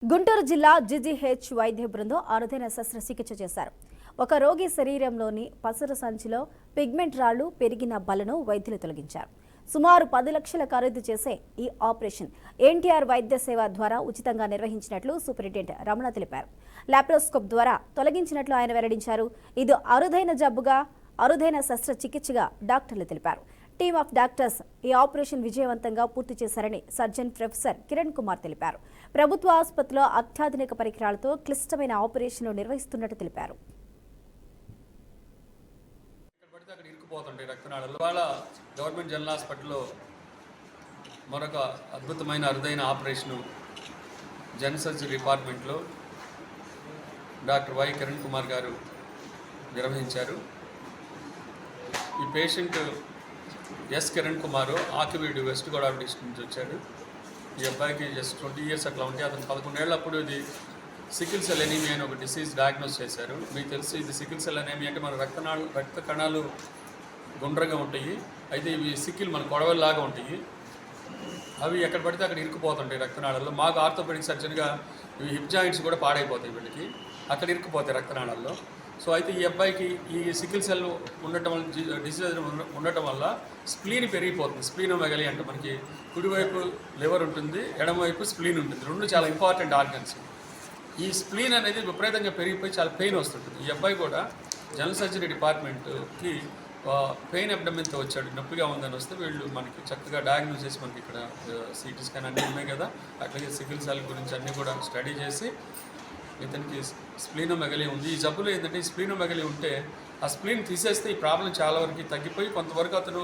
గుంటూరు జిల్లా జీజీహెచ్ వైద్య బృందం అరుదైన శస్త్రచికిత్స చేశారు. ఒక రోగి శరీరంలోని పసరు సంచిలో పిగ్మెంట్ రాళ్లు పెరిగిన బలను వైద్యులు తొలగించారు. సుమారు 10 లక్షల ఖరీదు చేసే ఈ ఆపరేషన్ ఎన్టీఆర్ వైద్య సేవ ద్వారా ఉచితంగా నిర్వహించినట్లు సూపరింటెండెంట్ రమణ తెలిపారు. లాప్రోస్కోప్ ద్వారా తొలగించినట్లు ఆయన వెల్లడించారు. ఇది అరుదైన జబ్బుగా, అరుదైన శస్త్రచికిత్సగా డాక్టర్లు తెలిపారు. టీమ్ ఆఫ్ డాక్టర్స్ ఈ ఆపరేషన్ విజయవంతంగా పూర్తి చేశారని సర్జన్ ప్రొఫెసర్ కిరణ్ కుమార్ తెలిపారు. ప్రభుత్వ ఆసుపత్రిలో అత్యాధునిక పరికరాలతో క్లిష్టమైన ఆపరేషన్లు నిర్వహిస్తున్నట్టు తెలిపారు. గవర్నమెంట్ జనరల్ హాస్పిటల్లో మరొక అద్భుతమైన అరుదైన ఆపరేషను జనరల్ సర్జరీ డిపార్ట్మెంట్లో డాక్టర్ వై కిరణ్ కుమార్ గారు నిర్వహించారు. ఈ patient S Kiran Kumar Akividu west Godavari district నుంచి వచ్చాడు. ఈ అబ్బాయికి జస్ట్ 20 years అట్లా ఉంటే అతను 11 ఏళ్ళప్పుడు ఇది సికిల్ సెల్ ఎనీమియా అని ఒక డిసీజ్ డయాగ్నోస్ చేశారు. మీకు తెలుసు, ఇది సికిల్ సెల్ ఎనీమియా అంటే మన రక్త కణాలు గుండ్రంగా ఉంటాయి. అయితే ఇవి సికిల్ మన కొడవల్లాగా ఉంటాయి. అవి ఎక్కడ పడితే అక్కడ ఇరుక్కుపోతుంటాయి రక్తనాళాల్లో. మాకు ఆర్థోపెడిక్ సర్జన్గా ఇవి హిప్ జాయింట్స్ కూడా పాడైపోతాయి వీళ్ళకి, అక్కడ ఇరుక్కుపోతాయి రక్తనాళాల్లో. సో అయితే ఈ అబ్బాయికి ఈ సికిల్ సెల్ ఉండటం వల్ల, డిసీజ్ ఉండటం వల్ల స్ప్లీన్ పెరిగిపోతుంది. స్ప్లీనోమెగలీ అంటే మనకి కుడివైపు లివర్ ఉంటుంది, ఎడమవైపు స్ప్లీన్ ఉంటుంది. రెండు చాలా ఇంపార్టెంట్ ఆర్గన్స్. ఈ స్ప్లీన్ అనేది విపరీతంగా పెరిగిపోయి చాలా పెయిన్ వస్తుంటుంది. ఈ అబ్బాయి కూడా జనరల్ సర్జరీ డిపార్ట్మెంట్కి పెయిన్ అబ్డమెన్తో వచ్చాడు. నొప్పిగా ఉందని వస్తే వీళ్ళు మనకి చక్కగా డయాగ్నోస్ చేసి మనకి ఇక్కడ సిటీ స్కాన్ అన్నీ ఉన్నాయి కదా, అట్లాగే సికిల్ సెల్ గురించి అన్నీ కూడా స్టడీ చేసి ఇతనికి స్ప్లీనోమెగలీ ఉంది. ఈ జబ్బులు ఏంటంటే, స్ప్లీనోమెగలీ ఉంటే ఆ స్ప్లీన్ తీసేస్తే ఈ ప్రాబ్లం చాలా వరకు తగ్గిపోయి కొంతవరకు అతను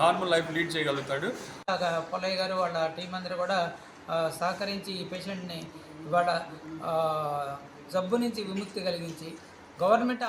నార్మల్ లైఫ్ లీడ్ చేయగలుగుతాడు. పొలయ్య గారు వాళ్ళ టీం అందరూ కూడా సహకరించి ఈ పేషెంట్ని ఇవాళ జబ్బు నుంచి విముక్తి కలిగించి గవర్నమెంట్